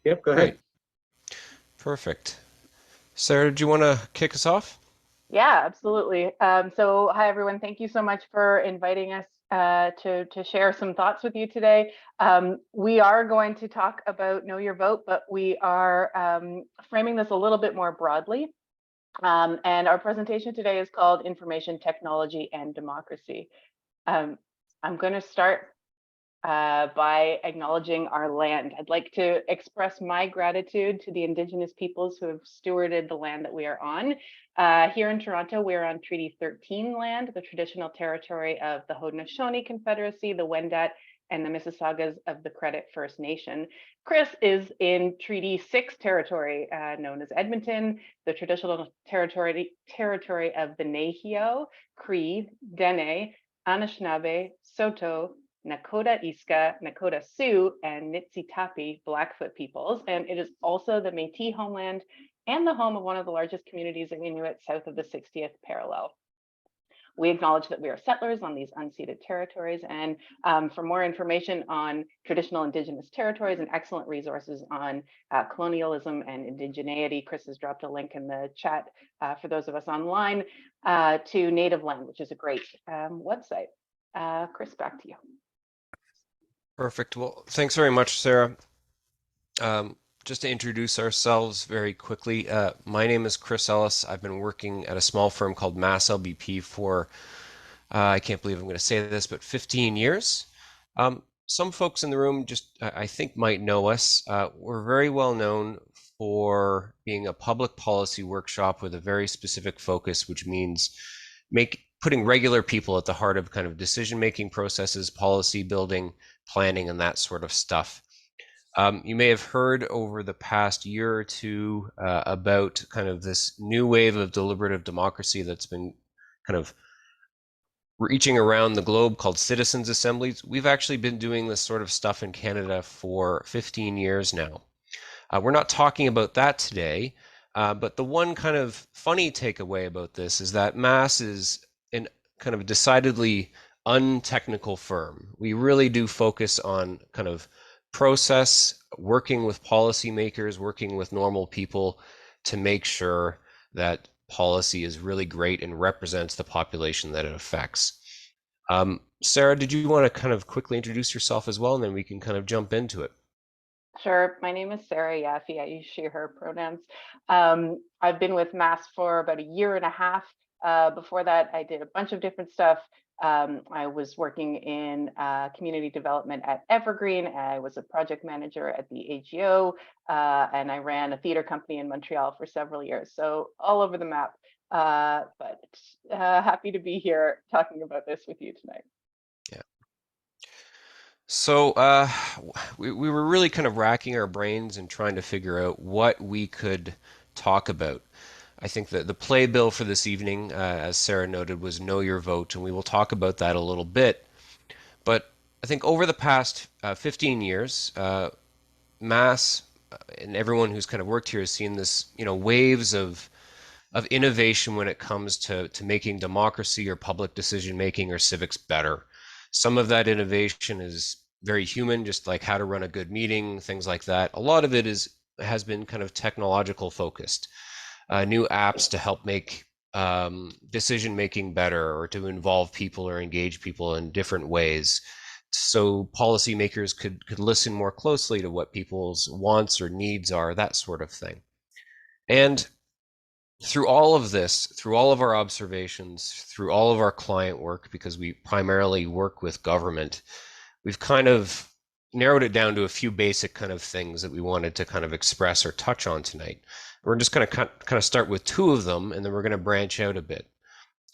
Yep, go ahead. Great. Perfect. Sarah, do you want to kick us off? Yeah, absolutely. So, hi everyone. Thank you so much for inviting us to share some thoughts with you today. We are going to talk about Know Your Vote, but we are framing this a little bit more broadly. And our presentation today is called Information Technology and Democracy. Um, I'm going to start by acknowledging our land. I'd like to express my gratitude to the Indigenous peoples who have stewarded the land that we are on. Here in Toronto, we're on Treaty 13 land, the traditional territory of the Haudenosaunee Confederacy, the Wendat, and the Mississaugas of the Credit First Nation. Chris is in Treaty 6 territory, known as Edmonton, the traditional territory of the Nehio, Cree, Dene, Anishinaabe, Saulteaux, Nakota Iska, Nakota Sioux, and Niitsitapi Blackfoot peoples, and it is also the Métis homeland and the home of one of the largest communities of Inuit south of the 60th parallel. We acknowledge that we are settlers on these unceded territories, and for more information on traditional Indigenous territories and excellent resources on colonialism and indigeneity, Chris has dropped a link in the chat for those of us online to Native Land, which is a great website. Chris, back to you. Perfect. Well, thanks very much, Sarah. Just to introduce ourselves very quickly, my name is Chris Ellis. I've been working at a small firm called MASS LBP for, I can't believe I'm going to say this, but 15 years. Some folks in the room just, I think, might know us. We're very well known for being a public policy workshop with a very specific focus, which means putting regular people at the heart of kind of decision-making processes, policy building, planning, and that sort of stuff. You may have heard over the past year or two about kind of this new wave of deliberative democracy that's been kind of reaching around the globe called citizens' assemblies. We've actually been doing this sort of stuff in Canada for 15 years now. We're not talking about that today, but the one kind of funny takeaway about this is that MASS is an kind of decidedly untechnical firm. We really do focus on kind of process, working with policymakers, working with normal people to make sure that policy is really great and represents the population that it affects. Sarah, did you want to kind of quickly introduce yourself as well, and then we can kind of jump into it? Sure. My name is Sarah Yaffe. I use she, her pronouns. I've been with MASS for about a year and a half. Before that, I did a bunch of different stuff. I was working in community development at Evergreen. I was a project manager at the AGO, and I ran a theater company in Montreal for several years. So all over the map. But happy to be here talking about this with you tonight. Yeah. So we were really kind of racking our brains and trying to figure out what we could talk about. I think that the playbill for this evening, as Sarah noted, was Know Your Vote, and we will talk about that a little bit. But I think over the past 15 years, MASS and everyone who's kind of worked here has seen this, waves of innovation when it comes to making democracy or public decision making or civics better. Some of that innovation is very human, just like how to run a good meeting, things like that. A lot of it has been kind of technological focused, new apps to help make decision making better or to involve people or engage people in different ways so policymakers could listen more closely to what people's wants or needs are, that sort of thing. And through all of this, through all of our observations, through all of our client work, because we primarily work with government, we've kind of narrowed it down to a few basic kind of things that we wanted to kind of express or touch on tonight. We're just going to kind of start with two of them, and then we're going to branch out a bit.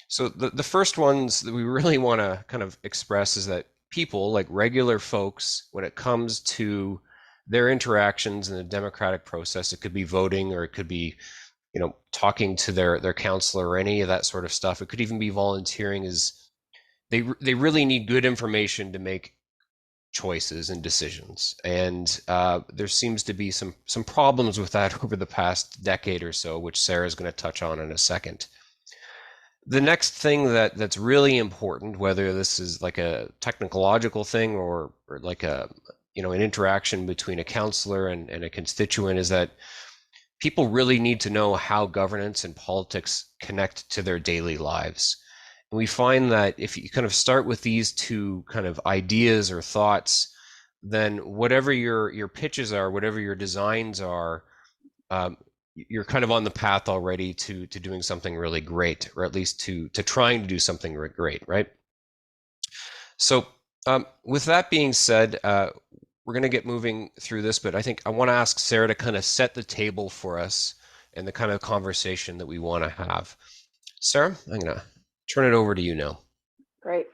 So the first ones that we really want to kind of express is that people, like regular folks, when it comes to their interactions in the democratic process, it could be voting or it could be talking to their counselor or any of that sort of stuff. It could even be volunteering. Is they really need good information to make choices and decisions, and there seems to be some problems with that over the past decade or so, which Sarah's going to touch on in a second. The next thing that's really important, whether this is like a technological thing or like an interaction between a counselor and a constituent is that people really need to know how governance and politics connect to their daily lives. And we find that if you kind of start with these two kind of ideas or thoughts, then whatever your pitches are, whatever your designs are, um, you're kind of on the path already to doing something really great, or at least to trying to do something great, right? So, with that being said, we're going to get moving through this, but I think I want to ask Sarah to kind of set the table for us and the kind of conversation that we want to have. Sarah, I'm going to turn it over to you now. Great.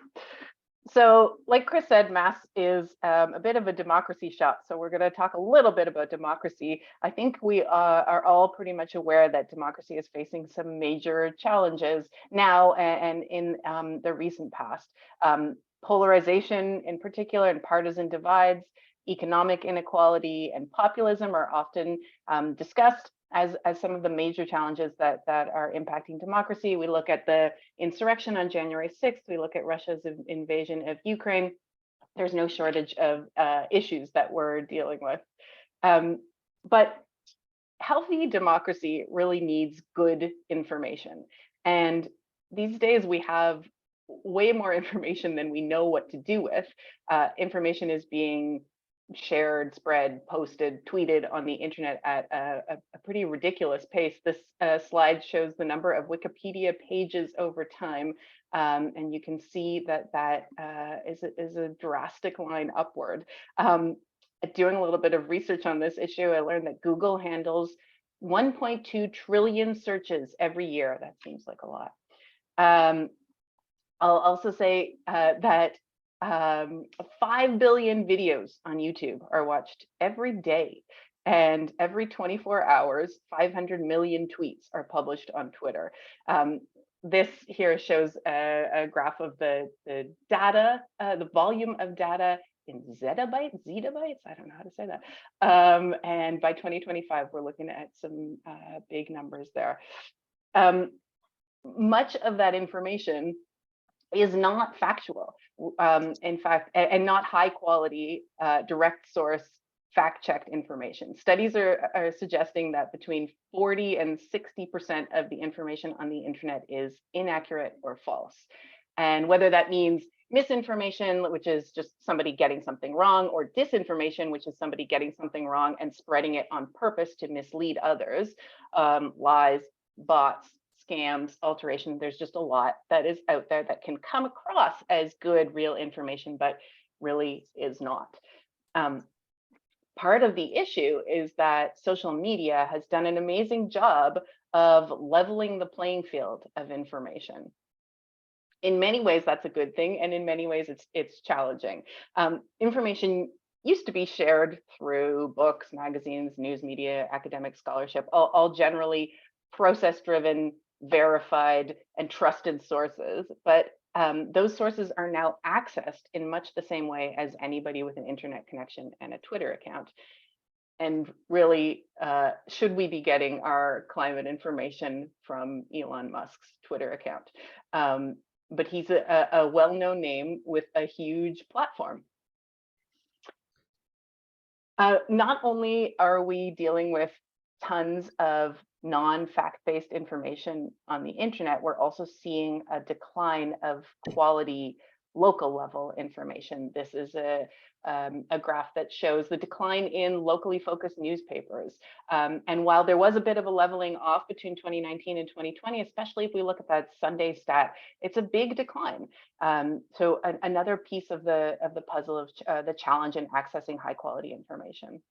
So, like Chris said, MASS is a bit of a democracy shop. So we're going to talk a little bit about democracy. I think we are all pretty much aware that democracy is facing some major challenges now and in the recent past. Polarization in particular and partisan divides, economic inequality and populism are often discussed as some of the major challenges that are impacting democracy. We look at the insurrection on January 6th, we look at Russia's invasion of Ukraine. There's no shortage of issues that we're dealing with. But healthy democracy really needs good information. And these days we have way more information than we know what to do with. Information is being shared, spread, posted, tweeted on the internet at a pretty ridiculous pace. This slide shows the number of Wikipedia pages over time, and you can see that is a drastic line upward. Doing a little bit of research on this issue, I learned that Google handles 1.2 trillion searches every year. That seems like a lot. I'll also say that 5 billion videos on YouTube are watched every day. And every 24 hours, 500 million tweets are published on Twitter. This here shows a graph of the data, the volume of data in zettabytes, I don't know how to say that. And by 2025, we're looking at some big numbers there. Much of that information is not factual, in fact, and not high quality, direct source, fact-checked information. Studies are suggesting that between 40 and 60% of the information on the internet is inaccurate or false. And whether that means misinformation, which is just somebody getting something wrong, or disinformation, which is somebody getting something wrong and spreading it on purpose to mislead others, lies, bots, scams, alteration, there's just a lot that is out there that can come across as good, real information, but really is not. Part of the issue is that social media has done an amazing job of leveling the playing field of information. In many ways, that's a good thing, and in many ways, it's challenging. Information used to be shared through books, magazines, news media, academic scholarship, all generally process-driven, verified, and trusted sources. But those sources are now accessed in much the same way as anybody with an internet connection and a Twitter account. And really, should we be getting our climate information from Elon Musk's Twitter account? But he's a well-known name with a huge platform. Not only are we dealing with tons of non-fact-based information on the internet, we're also seeing a decline of quality local level information. This is a graph that shows the decline in locally focused newspapers. And while there was a bit of a leveling off between 2019 and 2020, especially if we look at that Sunday stat, it's a big decline. So another piece of the puzzle of the challenge in accessing high quality information.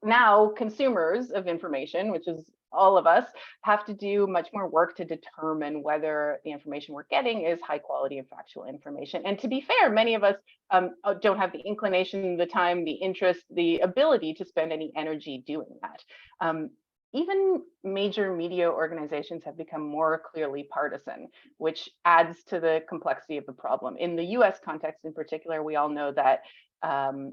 Now consumers of information, which is all of us, have to do much more work to determine whether the information we're getting is high quality and factual information. And to be fair, many of us don't have the inclination, the time, the interest, the ability to spend any energy doing that. Even major media organizations have become more clearly partisan, which adds to the complexity of the problem. In the US context in particular, we all know that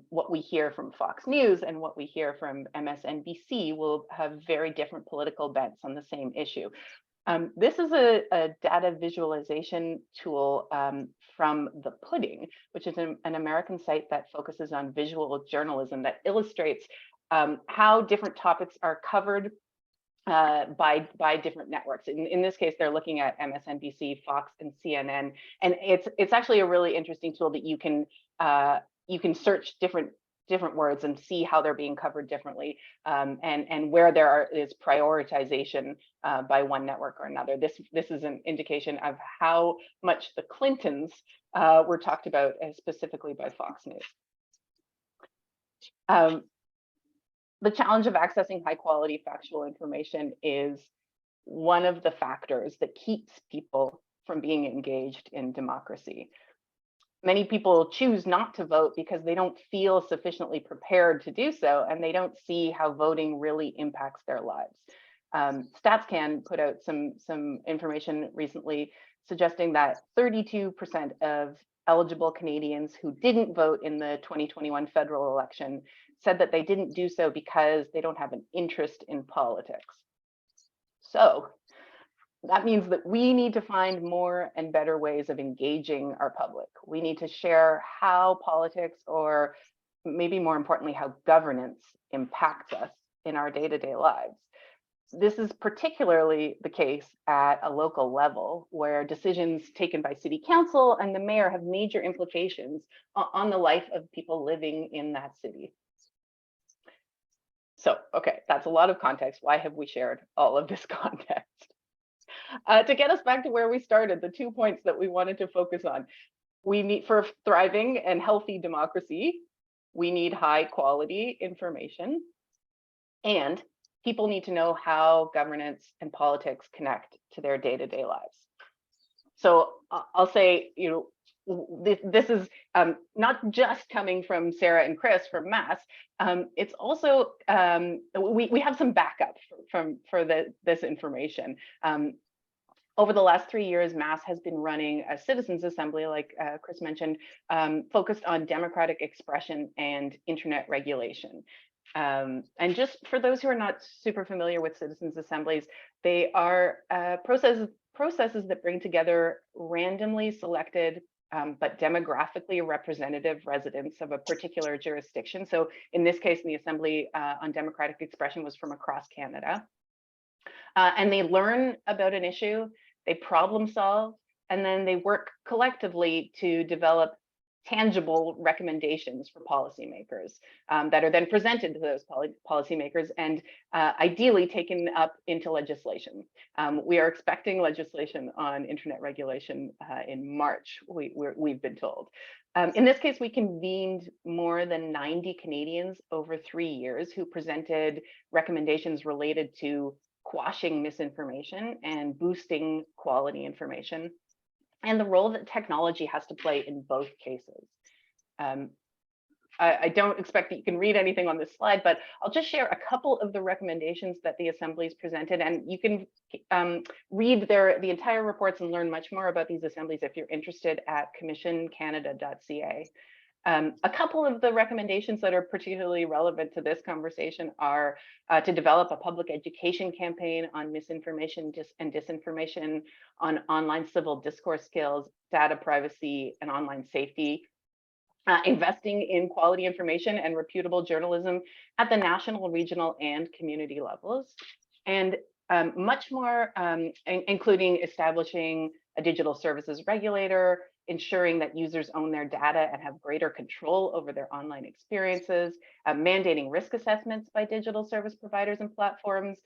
what we hear from Fox News and what we hear from MSNBC will have very different political bents on the same issue. This is a data visualization tool from The Pudding, which is an American site that focuses on visual journalism that illustrates how different topics are covered by different networks. In this case, they're looking at MSNBC, Fox, and CNN, and it's actually a really interesting tool that you can search different words and see how they're being covered differently, and where there is prioritization by one network or another. This is an indication of how much the Clintons were talked about, specifically by Fox News. The challenge of accessing high quality factual information is one of the factors that keeps people from being engaged in democracy. Many people choose not to vote because they don't feel sufficiently prepared to do so, and they don't see how voting really impacts their lives. StatsCan put out some information recently suggesting that 32% of eligible Canadians who didn't vote in the 2021 federal election said that they didn't do so because they don't have an interest in politics. So that means that we need to find more and better ways of engaging our public. We need to share how politics, or maybe more importantly, how governance impacts us in our day-to-day lives. This is particularly the case at a local level, where decisions taken by city council and the mayor have major implications on the life of people living in that city. So, okay, that's a lot of context. Why have we shared all of this context? To get us back to where we started, the 2 points that we wanted to focus on. We need, for thriving and healthy democracy, we need high quality information, and people need to know how governance and politics connect to their day-to-day lives. So I'll say, this is not just coming from Sarah and Chris from MASS. It's also, we have some backup for this information. Over the last 3 years, MASS has been running a citizens assembly, like Chris mentioned, focused on democratic expression and internet regulation. And just for those who are not super familiar with citizens assemblies, they are processes that bring together randomly selected but demographically representative residents of a particular jurisdiction. So in this case, the Assembly on Democratic Expression was from across Canada. And they learn about an issue, they problem solve, and then they work collectively to develop tangible recommendations for policymakers that are then presented to those policymakers and ideally taken up into legislation. We are expecting legislation on internet regulation in March, we've been told. In this case, we convened more than 90 Canadians over 3 years who presented recommendations related to quashing misinformation and boosting quality information, and the role that technology has to play in both cases. I don't expect that you can read anything on this slide, but I'll just share a couple of the recommendations that the assemblies presented, and you can read the entire reports and learn much more about these assemblies if you're interested at commissioncanada.ca. A couple of the recommendations that are particularly relevant to this conversation are to develop a public education campaign on misinformation and disinformation, on online civil discourse skills, data privacy, and online safety, investing in quality information and reputable journalism at the national, regional, and community levels, and much more, including establishing a digital services regulator, ensuring that users own their data and have greater control over their online experiences, mandating risk assessments by digital service providers and platforms,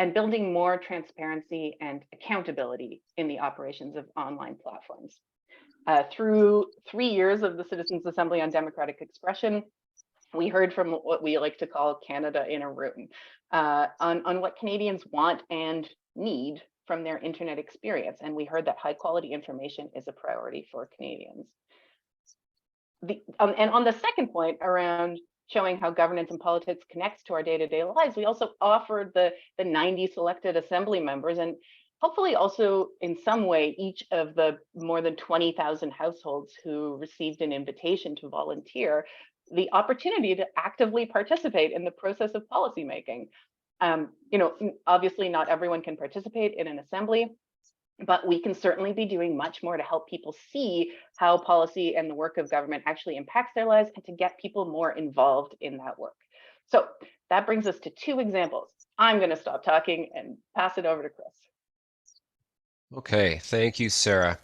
and building more transparency and accountability in the operations of online platforms. Through 3 years of the Citizens Assembly on Democratic Expression, we heard from what we like to call Canada in a room on what Canadians want and need from their internet experience. And we heard that high quality information is a priority for Canadians. And on the second point around showing how governance and politics connects to our day-to-day lives, we also offered the 90 selected assembly members, and hopefully also in some way each of the more than 20,000 households who received an invitation to volunteer, the opportunity to actively participate in the process of policymaking. Obviously not everyone can participate in an assembly, but we can certainly be doing much more to help people see how policy and the work of government actually impacts their lives and to get people more involved in that work. So that brings us to two examples. I'm going to stop talking and pass it over to Chris. Okay, thank you, Sarah.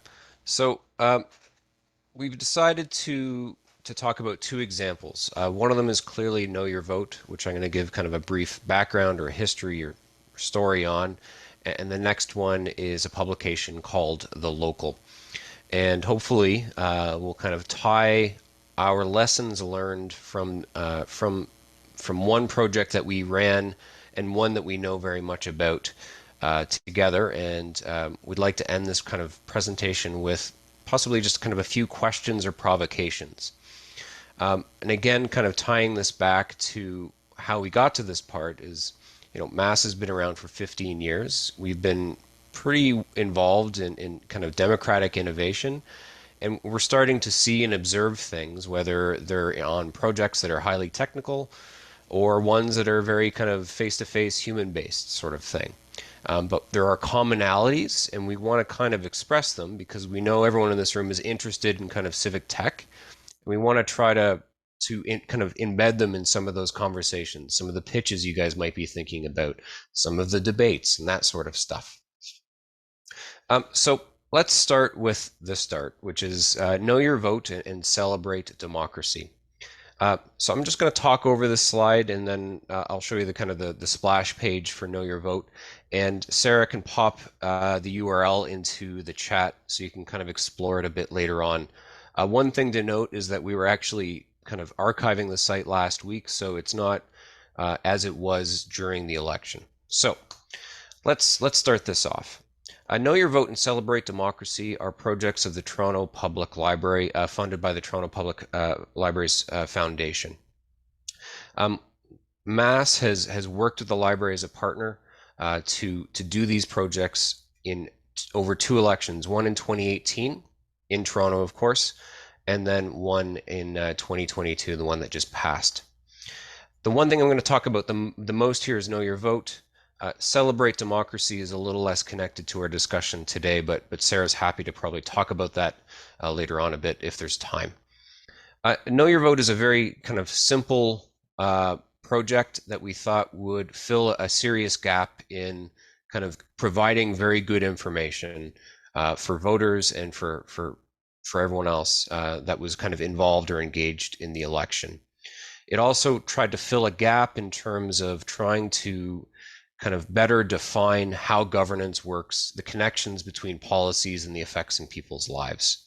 So we've decided to talk about two examples. One of them is clearly Know Your Vote, which I'm going to give kind of a brief background or a history or story on. And the next one is a publication called The Local. And hopefully we'll kind of tie our lessons learned from one project that we ran and one that we know very much about together. And we'd like to end this kind of presentation with possibly just kind of a few questions or provocations. And again, kind of tying this back to how we got to this part is, MASS has been around for 15 years. We've been pretty involved in kind of democratic innovation, and we're starting to see and observe things, whether they're on projects that are highly technical or ones that are very kind of face-to-face, human-based sort of thing. But there are commonalities, and we want to kind of express them because we know everyone in this room is interested in kind of civic tech. We want to try to kind of embed them in some of those conversations, some of the pitches you guys might be thinking about, some of the debates, and that sort of stuff. So let's start with the start, which is know your vote and celebrate democracy. So I'm just going to talk over this slide, and then I'll show you the kind of the splash page for Know Your Vote. And Sarah can pop the URL into the chat so you can kind of explore it a bit later on. One thing to note is that we were actually kind of archiving the site last week, so it's not as it was during the election. So let's start this off. Know Your Vote and Celebrate Democracy are projects of the Toronto Public Library, funded by the Toronto Public Libraries Foundation. MASS has worked with the library as a partner to do these projects in over two elections, one in 2018 in Toronto, of course, and then one in 2022, the one that just passed. The one thing I'm going to talk about the most here is Know Your Vote. Celebrate Democracy is a little less connected to our discussion today, but Sarah's happy to probably talk about that later on a bit if there's time. Know Your Vote is a very kind of simple project that we thought would fill a serious gap in kind of providing very good information for voters and for everyone else that was kind of involved or engaged in the election. It also tried to fill a gap in terms of trying to kind of better define how governance works, the connections between policies and the effects in people's lives.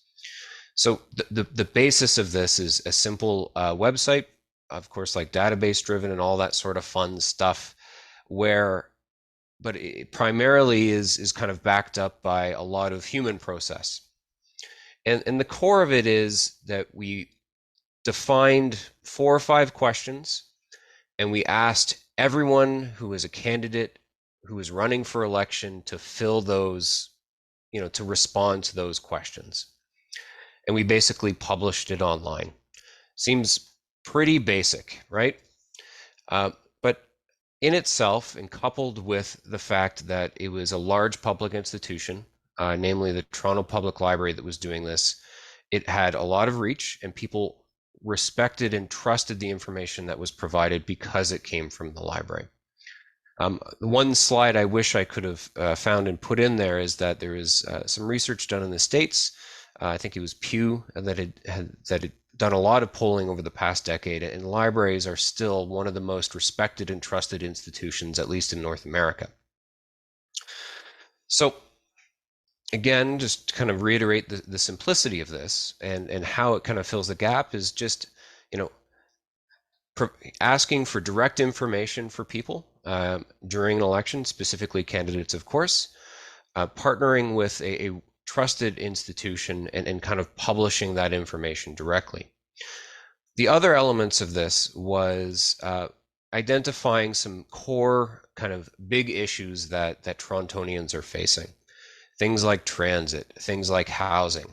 So the basis of this is a simple website, of course, like database driven and all that sort of fun stuff, but it primarily is kind of backed up by a lot of human process. And the core of it is that we defined 4 or 5 questions, and we asked everyone who is a candidate who is running for election to fill those, to respond to those questions. And we basically published it online. Seems pretty basic, right? But in itself, and coupled with the fact that it was a large public institution, namely the Toronto Public Library that was doing this, it had a lot of reach, and people respected and trusted the information that was provided because it came from the library. One slide I wish I could have found and put in there is that there is some research done in the States. I think it was Pew that had done a lot of polling over the past decade, and libraries are still one of the most respected and trusted institutions, at least in North America. So again, just to kind of reiterate the simplicity of this and how it kind of fills the gap is just, asking for direct information for people during an election, specifically candidates, of course, partnering with a trusted institution and kind of publishing that information directly. The other elements of this was identifying some core kind of big issues that Torontonians are facing. Things like transit, things like housing.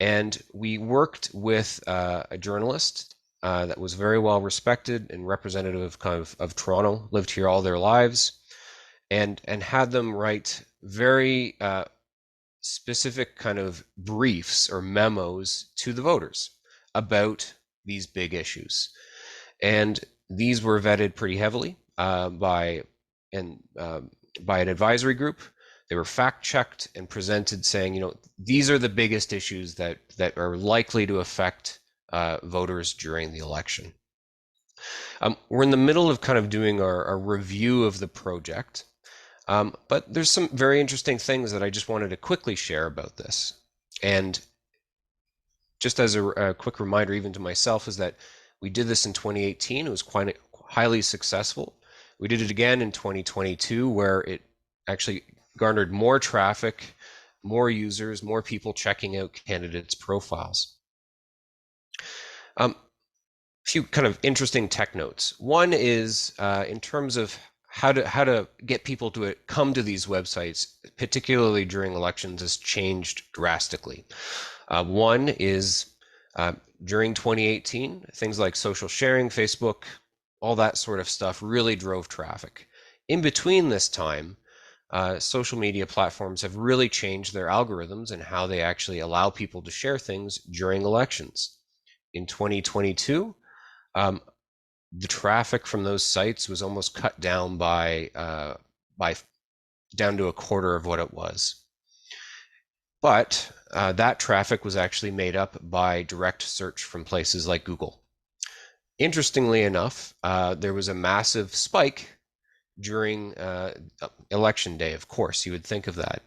And we worked with a journalist that was very well respected and representative of of Toronto, lived here all their lives, and had them write very specific kind of briefs or memos to the voters about these big issues. And these were vetted pretty heavily and by an advisory group. They were fact checked and presented, saying, these are the biggest issues that are likely to affect voters during the election. We're in the middle of kind of doing our review of the project, but there's some very interesting things that I just wanted to quickly share about this. And just as a quick reminder, even to myself, is that we did this in 2018. It was quite highly successful. We did it again in 2022, where it actually garnered more traffic, more users, more people checking out candidates' profiles. A few kind of interesting tech notes. One is in terms of how to get people to come to these websites, particularly during elections, has changed drastically. One is during 2018, things like social sharing, Facebook, all that sort of stuff really drove traffic. In between this time, social media platforms have really changed their algorithms and how they actually allow people to share things during elections. In 2022, the traffic from those sites was almost cut down by down to a quarter of what it was. But that traffic was actually made up by direct search from places like Google. Interestingly enough, there was a massive spike during election day. Of course, you would think of that.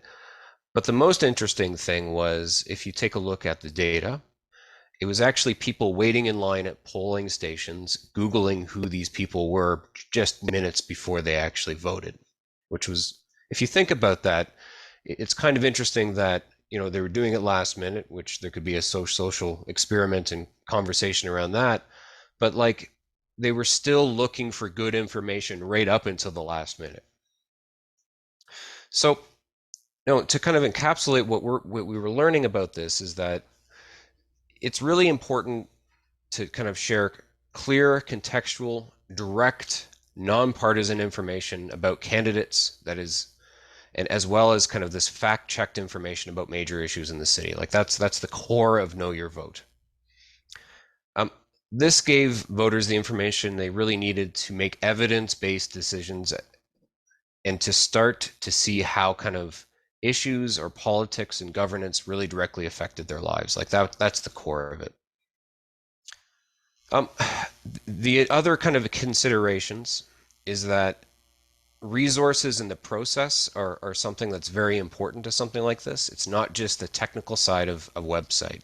But the most interesting thing was, if you take a look at the data, it was actually people waiting in line at polling stations, Googling who these people were just minutes before they actually voted, which was, if you think about that, it's kind of interesting that they were doing it last minute, which there could be a social experiment and conversation around that, but like they were still looking for good information right up until the last minute. So, to kind of encapsulate what we were learning about this is that it's really important to kind of share clear, contextual, direct, nonpartisan information about candidates, that is, and as well as kind of this fact-checked information about major issues in the city. Like that's the core of Know Your Vote. This gave voters the information they really needed to make evidence-based decisions and to start to see how kind of issues or politics and governance really directly affected their lives. Like that's the core of it. The other kind of considerations is that resources in the process are something that's very important to something like this. It's not just the technical side of a website.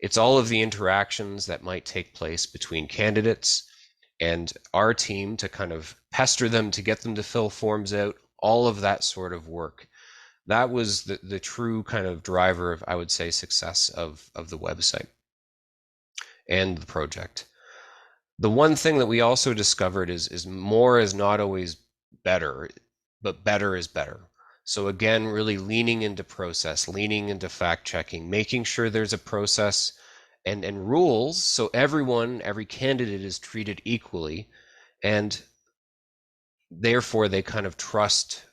It's all of the interactions that might take place between candidates and our team to kind of pester them, to get them to fill forms out, all of that sort of work. That was the true kind of driver of, I would say, success of the website and the project. The one thing that we also discovered is more is not always better, but better is better. So again, really leaning into process, leaning into fact checking, making sure there's a process and rules so every candidate is treated equally, and therefore they kind of trust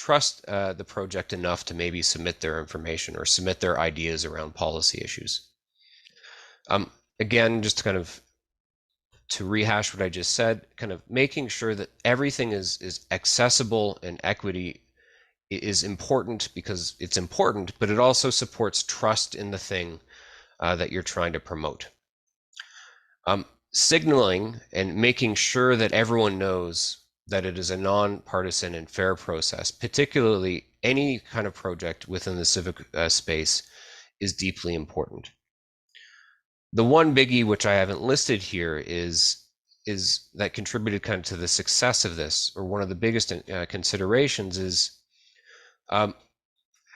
the project enough to maybe submit their information or submit their ideas around policy issues. Again, just kind of to rehash what I just said, kind of making sure that everything is accessible and equity is important because it's important, but it also supports trust in the thing that you're trying to promote. Signaling and making sure that everyone knows that it is a nonpartisan and fair process, particularly any kind of project within the civic space, is deeply important. The one biggie which I haven't listed here is that contributed kind of to the success of this, or one of the biggest considerations is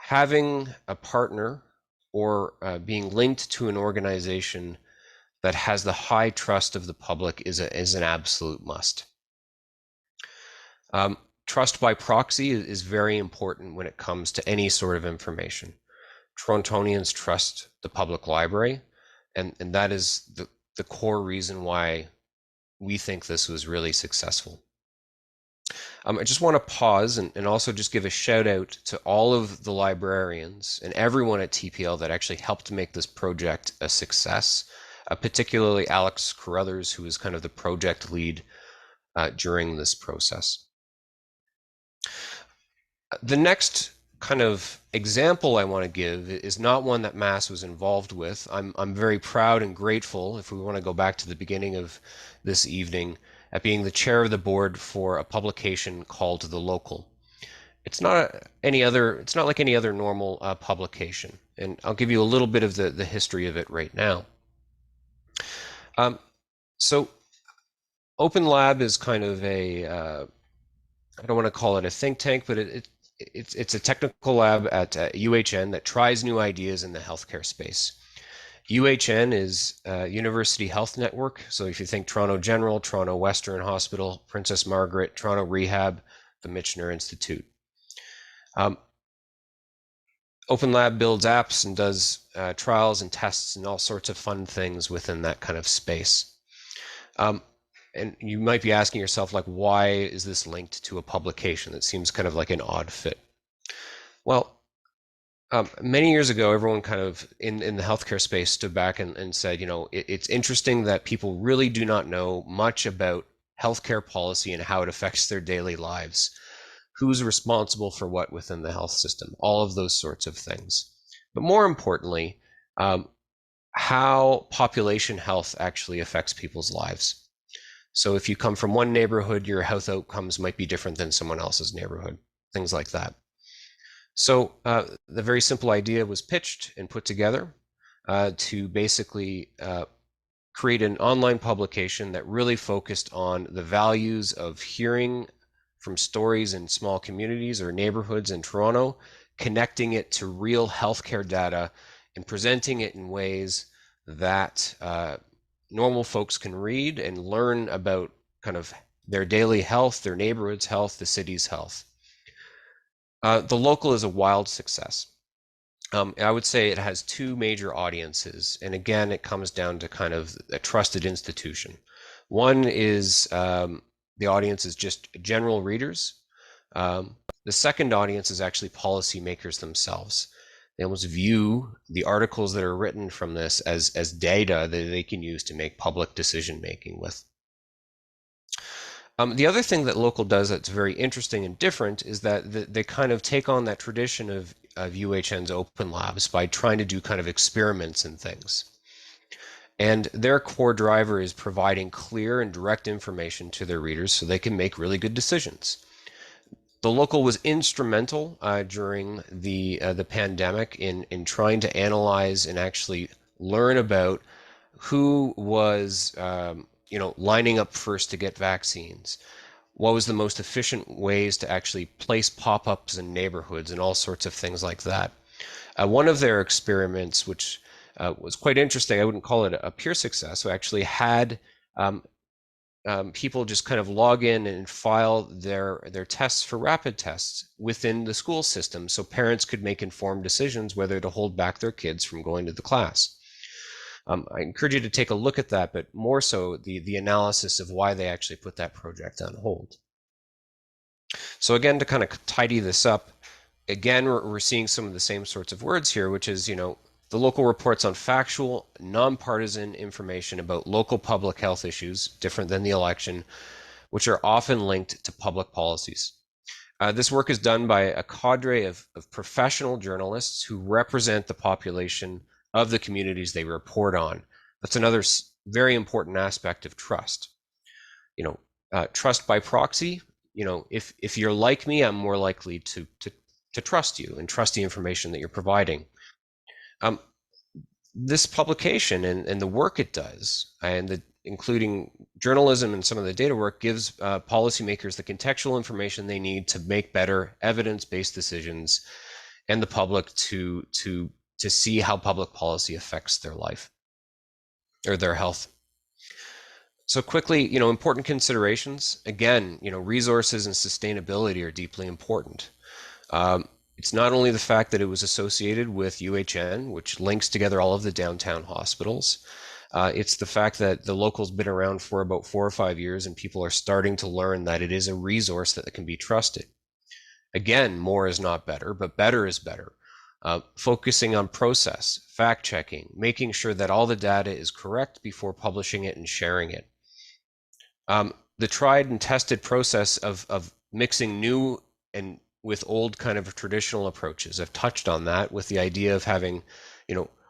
having a partner or being linked to an organization that has the high trust of the public is an absolute must. Trust by proxy is very important when it comes to any sort of information. Torontonians trust the public library, and that is the core reason why we think this was really successful. I just want to pause and also just give a shout out to all of the librarians and everyone at TPL that actually helped make this project a success, particularly Alex Carruthers, who was kind of the project lead during this process. The next kind of example I want to give is not one that MASS was involved with. I'm very proud and grateful, if we want to go back to the beginning of this evening, at being the chair of the board for a publication called The Local. It's not it's not like any other normal publication, and I'll give you a little bit of the history of it right now. Um, so Open Lab is kind of I don't want to call it a think tank, but it's a technical lab at UHN that tries new ideas in the healthcare space. UHN is University Health Network. So if you think Toronto General, Toronto Western Hospital, Princess Margaret, Toronto Rehab, the Michener Institute. Open Lab builds apps and does trials and tests and all sorts of fun things within that kind of space. And you might be asking yourself, like, why is this linked to a publication? That seems kind of like an odd fit. Well, many years ago, everyone kind of in the healthcare space stood back and said, it's interesting that people really do not know much about healthcare policy and how it affects their daily lives. Who's responsible for what within the health system? All of those sorts of things. But more importantly, how population health actually affects people's lives. So if you come from one neighborhood, your health outcomes might be different than someone else's neighborhood, things like that. So the very simple idea was pitched and put together to basically create an online publication that really focused on the values of hearing from stories in small communities or neighborhoods in Toronto, connecting it to real healthcare data and presenting it in ways that normal folks can read and learn about kind of their daily health, their neighborhood's health, the city's health. The Local is a wild success. I would say it has two major audiences, and again, it comes down to kind of a trusted institution. One is the audience is just general readers. The second audience is actually policymakers themselves. They almost view the articles that are written from this as data that they can use to make public decision making with. The other thing that Local does that's very interesting and different is that they kind of take on that tradition of UHN's open labs by trying to do kind of experiments and things. And their core driver is providing clear and direct information to their readers so they can make really good decisions. The Local was instrumental during the pandemic in trying to analyze and actually learn about who was lining up first to get vaccines. What was the most efficient ways to actually place pop-ups in neighborhoods and all sorts of things like that. One of their experiments, which was quite interesting, I wouldn't call it a pure success, so actually had people just kind of log in and file their tests for rapid tests within the school system so parents could make informed decisions whether to hold back their kids from going to the class. I encourage you to take a look at that, but more so the analysis of why they actually put that project on hold. So again, to kind of tidy this up, again, we're seeing some of the same sorts of words here, which is, the Local reports on factual, nonpartisan information about local public health issues, different than the election, which are often linked to public policies. This work is done by a cadre of professional journalists who represent the population of the communities they report on. That's another very important aspect of trust. Trust by proxy. If you're like me, I'm more likely to trust you and trust the information that you're providing. This publication and the work it does, and including journalism and some of the data work, gives policymakers the contextual information they need to make better evidence-based decisions, and the public to see how public policy affects their life or their health. So quickly, important considerations. Again, resources and sustainability are deeply important. It's not only the fact that it was associated with UHN, which links together all of the downtown hospitals, It's the fact that the local's been around for about 4 or 5 years, and people are starting to learn that it is a resource that can be trusted. Again, more is not better, but better is better. Focusing on process, fact checking, making sure that all the data is correct before publishing it and sharing it. The tried and tested process of mixing new and with old kind of traditional approaches. I've touched on that with the idea of having,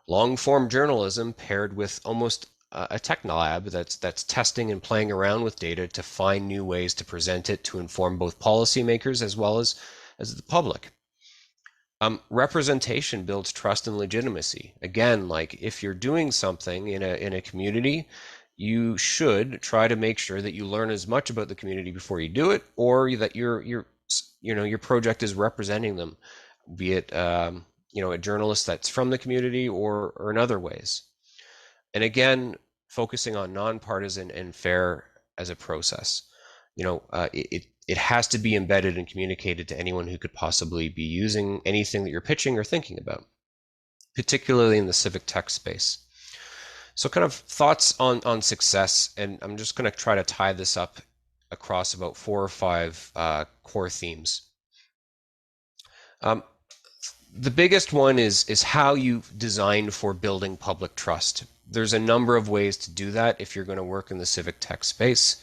long form journalism paired with almost a tech lab that's testing and playing around with data to find new ways to present it to inform both policymakers as well as the public. Representation builds trust and legitimacy. Again, like if you're doing something in a community, you should try to make sure that you learn as much about the community before you do it, or that your project is representing them, be it a journalist that's from the community or in other ways. And again, focusing on nonpartisan and fair as a process. It has to be embedded and communicated to anyone who could possibly be using anything that you're pitching or thinking about, particularly in the civic tech space. So kind of thoughts on success, and I'm just going to try to tie this up across about 4 or 5 core themes. The biggest one is how you design for building public trust. There's a number of ways to do that if you're going to work in the civic tech space.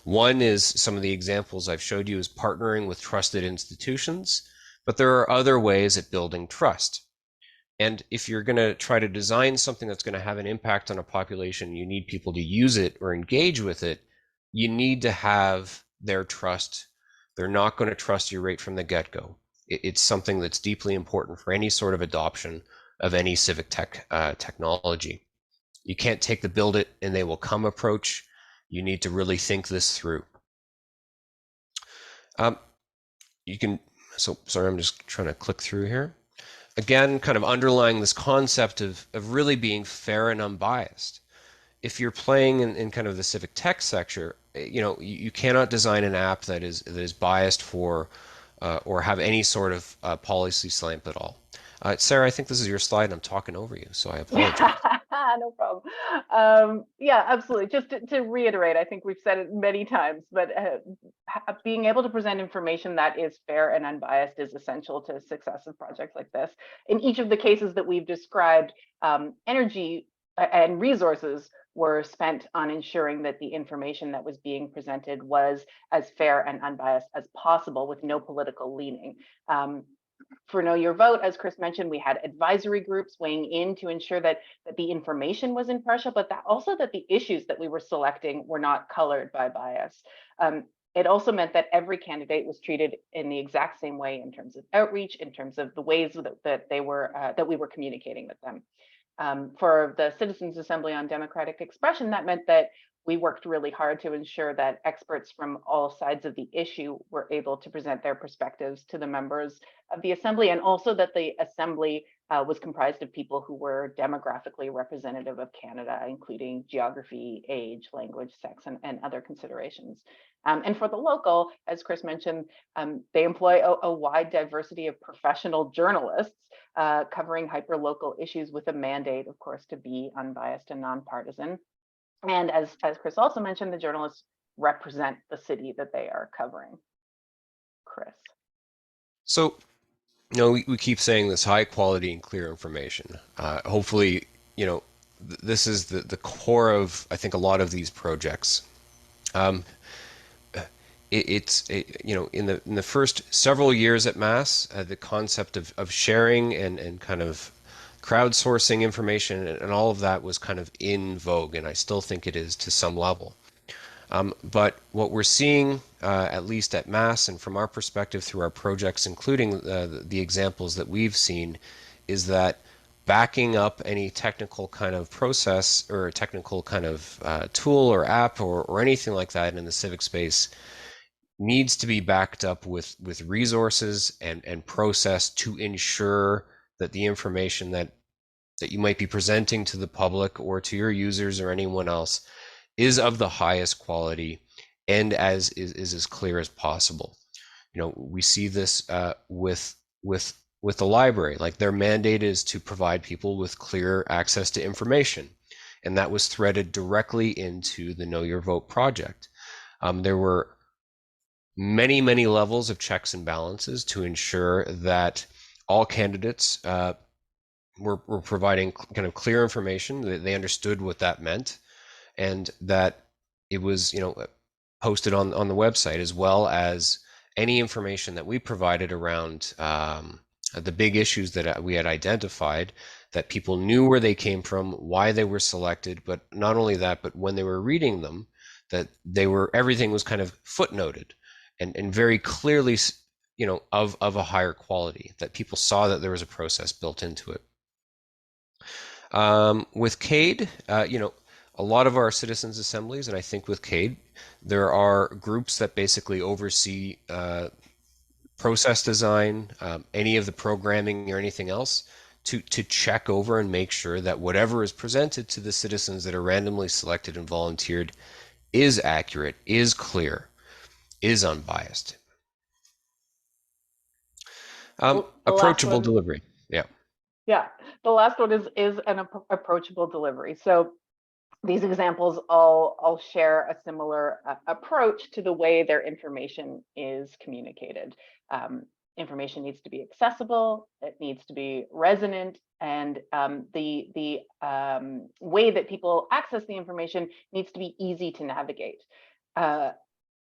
One is some of the examples I've showed you is partnering with trusted institutions, but there are other ways at building trust. And if you're going to try to design something that's going to have an impact on a population, you need people to use it or engage with it. You need to have their trust. They're not going to trust you right from the get-go. It's something that's deeply important for any sort of adoption of any civic tech technology. You can't take the build it and they will come approach. You need to really think this through. Sorry, I'm just trying to click through here. Again, kind of underlying this concept of really being fair and unbiased. If you're playing in kind of the civic tech sector, you cannot design an app that is biased for or have any sort of policy slant at all. Sarah, I think this is your slide and I'm talking over you, so I apologize. No problem. Yeah, absolutely. Just to reiterate, I think we've said it many times, but being able to present information that is fair and unbiased is essential to success of projects like this. In each of the cases that we've described, energy and resources were spent on ensuring that the information that was being presented was as fair and unbiased as possible with no political leaning. For Know Your Vote, as Chris mentioned, we had advisory groups weighing in to ensure that the information was impartial, but that also that the issues that we were selecting were not colored by bias. It also meant that every candidate was treated in the exact same way in terms of outreach, in terms of the ways that we were communicating with them. For the Citizens Assembly on Democratic Expression, that meant that we worked really hard to ensure that experts from all sides of the issue were able to present their perspectives to the members of the Assembly, and also that the Assembly was comprised of people who were demographically representative of Canada, including geography, age, language, sex, and other considerations. And for the local, as Chris mentioned, they employ a wide diversity of professional journalists covering hyperlocal issues with a mandate, of course, to be unbiased and nonpartisan. And as Chris also mentioned, the journalists represent the city that they are covering. Chris. So, we keep saying this high quality and clear information. Hopefully, this is the core of, I think, a lot of these projects. In the first several years at MASS, the concept of sharing and kind of crowdsourcing information and all of that was kind of in vogue, and I still think it is to some level. But what we're seeing, at least at MASS and from our perspective through our projects, including the examples that we've seen, is that backing up any technical kind of process or a technical kind of tool or app or anything like that in the civic space needs to be backed up with resources and process to ensure that the information that you might be presenting to the public or to your users or anyone else is of the highest quality and is as clear as possible. We see this with the library. Like, their mandate is to provide people with clear access to information. and that was threaded directly into the Know Your Vote project. There were many levels of checks and balances to ensure that all candidates were providing kind of clear information, that they understood what that meant, and that it was, posted on the website, as well as any information that we provided around the big issues that we had identified, that people knew where they came from, why they were selected, but not only that, but when they were reading them, that everything was kind of footnoted and very clearly, of a higher quality, that people saw that there was a process built into it. With CADE, a lot of our citizens' assemblies, and I think with CADE, there are groups that basically oversee process design, any of the programming or anything else, to check over and make sure that whatever is presented to the citizens that are randomly selected and volunteered is accurate, is clear, is unbiased. The last Approachable one, delivery. Yeah. yeah, the last one is an approachable delivery. So these examples all share a similar approach to the way their information is communicated. Information needs to be accessible, it needs to be resonant, and the way that people access the information needs to be easy to navigate.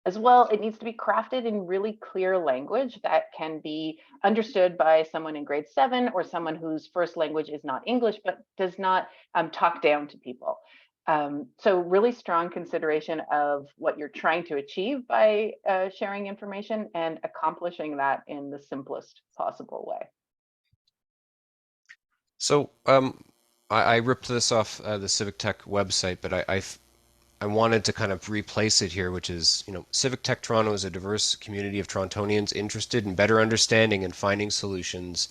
As well, it needs to be crafted in really clear language that can be understood by someone in grade 7 or someone whose first language is not English, but does not talk down to people. So really strong consideration of what you're trying to achieve by sharing information and accomplishing that in the simplest possible way. So I ripped this off the Civic Tech website, but I wanted to kind of replace it here, which is, Civic Tech Toronto is a diverse community of Torontonians interested in better understanding and finding solutions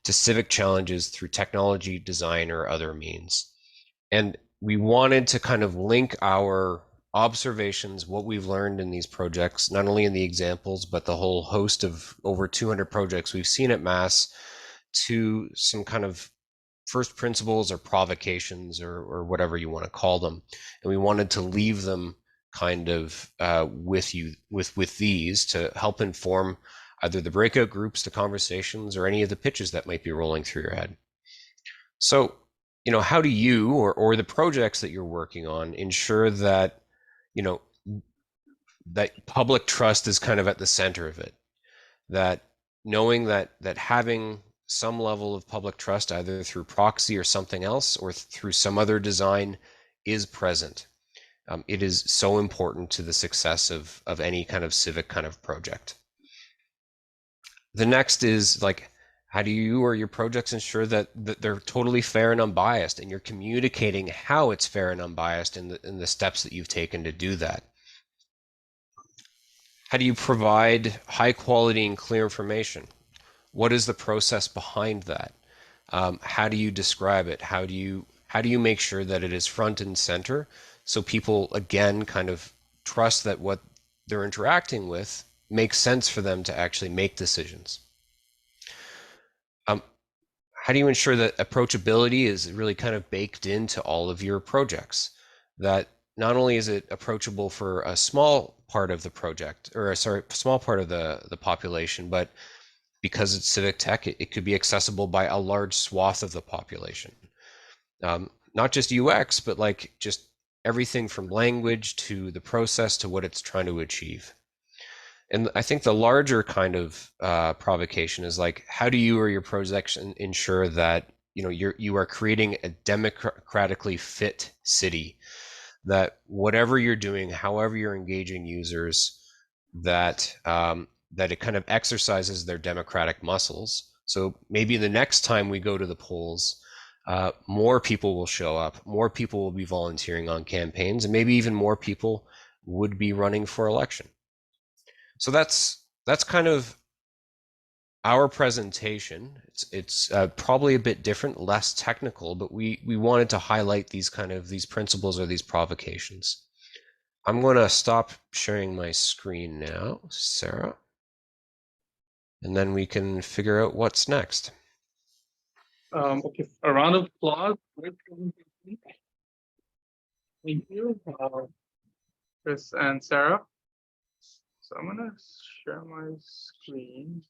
to civic challenges through technology, design, or other means. And we wanted to kind of link our observations, what we've learned in these projects, not only in the examples, but the whole host of over 200 projects we've seen at MASS, to some kind of first principles or provocations, or whatever you want to call them. And we wanted to leave them kind of with you, with these, to help inform either the breakout groups, the conversations, or any of the pitches that might be rolling through your head. So, how do you, or the projects that you're working on, ensure that, you know, that public trust is kind of at the center of it? That knowing that having some level of public trust, either through proxy or something else, or through some other design, is present. It is so important to the success of any kind of civic kind of project. The next is, like, how do you or your projects ensure that they're totally fair and unbiased, and you're communicating how it's fair and unbiased in the steps that you've taken to do that? How do you provide high quality and clear information? What is the process behind that? How do you describe it? How do you make sure that it is front and center, so people, again, kind of trust that what they're interacting with makes sense for them to actually make decisions? Um, how do you ensure that approachability is really kind of baked into all of your projects? That not only is it approachable for a small part of the project, or sorry, small part of the population, but because it's civic tech, it could be accessible by a large swath of the population. Not just UX, but like just everything from language to the process to what it's trying to achieve. And I think the larger kind of provocation is, like, how do you or your projects ensure that you are creating a democratically fit city, that whatever you're doing, however you're engaging users, that that it kind of exercises their democratic muscles. So maybe the next time we go to the polls, more people will show up, more people will be volunteering on campaigns, and maybe even more people would be running for election. So that's kind of our presentation. It's probably a bit different, less technical, but we wanted to highlight these principles or these provocations. I'm going to stop sharing my screen now, Sarah, and then we can figure out what's next. Okay, a round of applause. Great presentation. Thank you, Chris and Sarah. So I'm gonna share my screen.